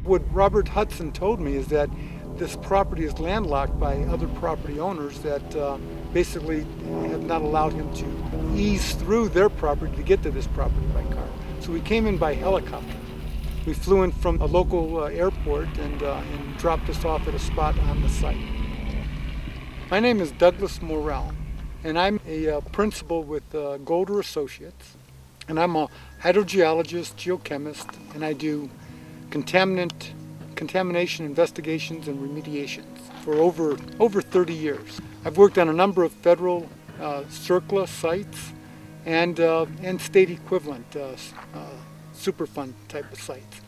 What Robert Hudson told me is that this property is landlocked by other property owners that basically have not allowed him to ease through their property to get to this property by car. So we came in by helicopter. We flew in from a local airport and dropped us off at a spot on the site. My name is Douglas Morrell, and I'm a principal with Golder Associates, and I'm a hydrogeologist, geochemist, and I do contamination investigations and remediations for over 30 years. I've worked on a number of federal CERCLA sites and state equivalent Superfund type of sites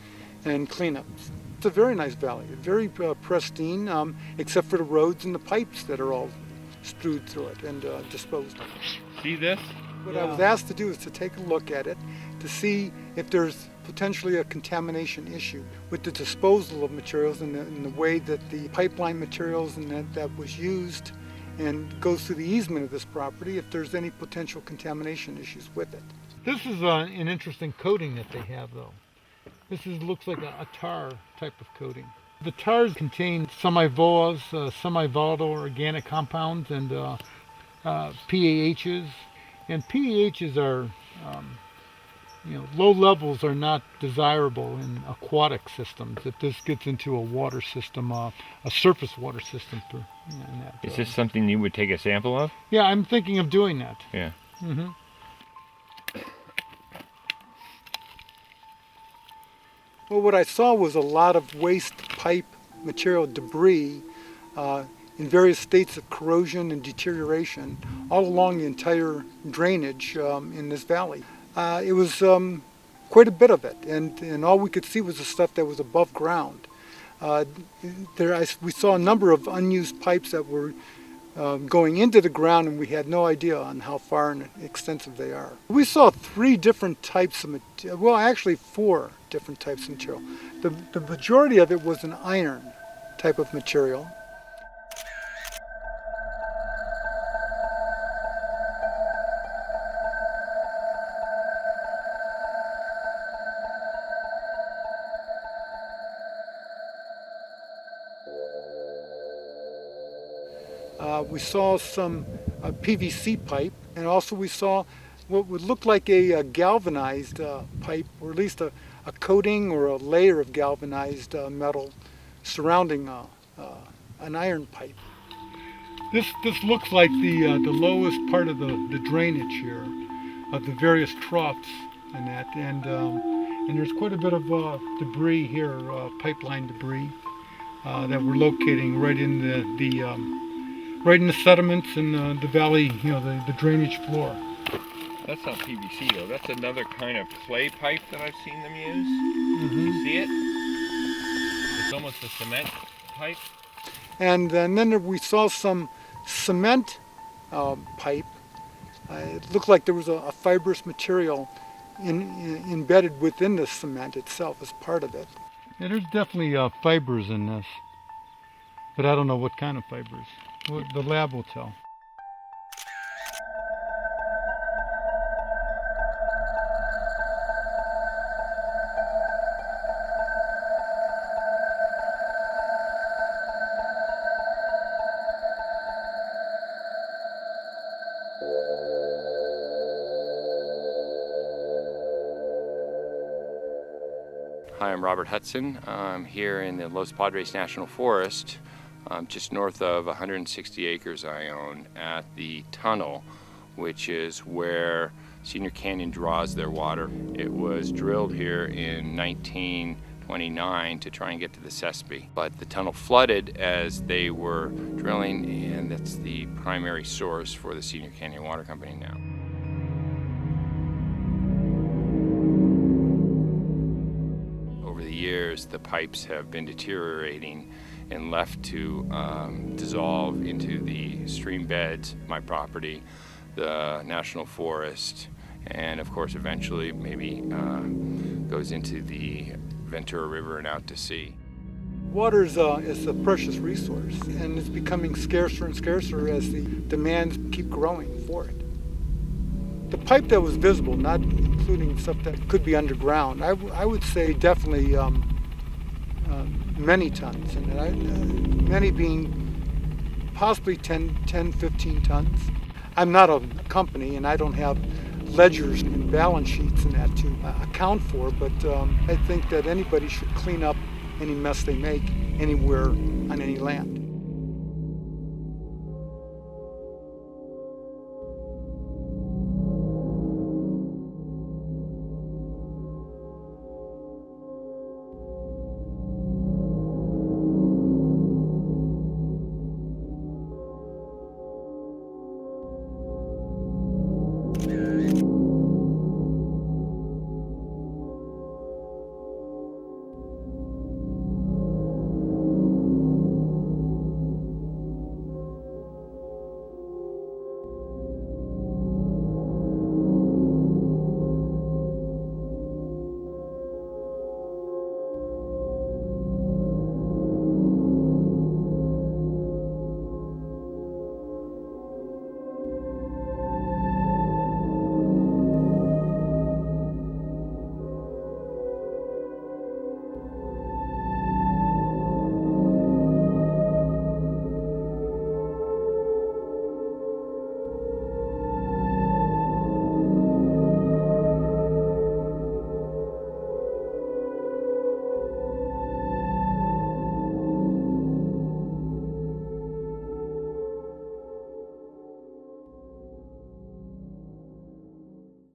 and cleanups. It's a very nice valley, very pristine, except for the roads and the pipes that are all strewed through it and disposed of. See this? What I was asked to do is to take a look at it to see if there's potentially a contamination issue with the disposal of materials and the way that the pipeline materials and that was used and goes through the easement of this property, if there's any potential contamination issues with it. This is an interesting coating that they have, though. Looks like a tar type of coating. The tars contain semi-VOAs, semi-volatile organic compounds, and PAHs. And PAHs are, low levels are not desirable in aquatic systems. If this gets into a water system, a surface water system. Is this something you would take a sample of? Yeah, I'm thinking of doing that. Yeah. Mm-hmm. Well, what I saw was a lot of waste pipe material debris in various states of corrosion and deterioration all along the entire drainage in this valley. It was quite a bit of it, and all we could see was the stuff that was above ground. We saw a number of unused pipes that were going into the ground, and we had no idea on how far and extensive they are. We saw 3 different types of material, well actually 4 different types of material. The majority of it was an iron type of material. We saw some PVC pipe, and also we saw what would look like a galvanized pipe, or at least a coating or a layer of galvanized metal surrounding an iron pipe. This looks like the lowest part of the drainage here, of the various troughs and that, and there's quite a bit of debris here, pipeline debris, that we're locating right in the sediments and the valley, the drainage floor. That's not PVC though. That's another kind of clay pipe that I've seen them use. Mm-hmm. You see it? It's almost a cement pipe. And then we saw some cement pipe. It looked like there was a fibrous material embedded within the cement itself as part of it. Yeah, there's definitely fibers in this, but I don't know what kind of fibers. Well, the lab will tell. Hi, I'm Robert Hudson. I'm here in the Los Padres National Forest, just north of 160 acres I own at the tunnel, which is where Senior Canyon draws their water. It was drilled here in 1929 to try and get to the Sespe, but the tunnel flooded as they were drilling, and that's the primary source for the Senior Canyon Water Company now. Years, the pipes have been deteriorating and left to dissolve into the stream beds of my property, the national forest, and of course eventually maybe goes into the Ventura River and out to sea. Water is a precious resource, and it's becoming scarcer and scarcer as the demands keep growing for it. The pipe that was visible, not including stuff that could be underground, I would say definitely many tons, and many being possibly 10, 15 tons. I'm not a company, and I don't have ledgers and balance sheets and that to account for, but I think that anybody should clean up any mess they make anywhere on any land.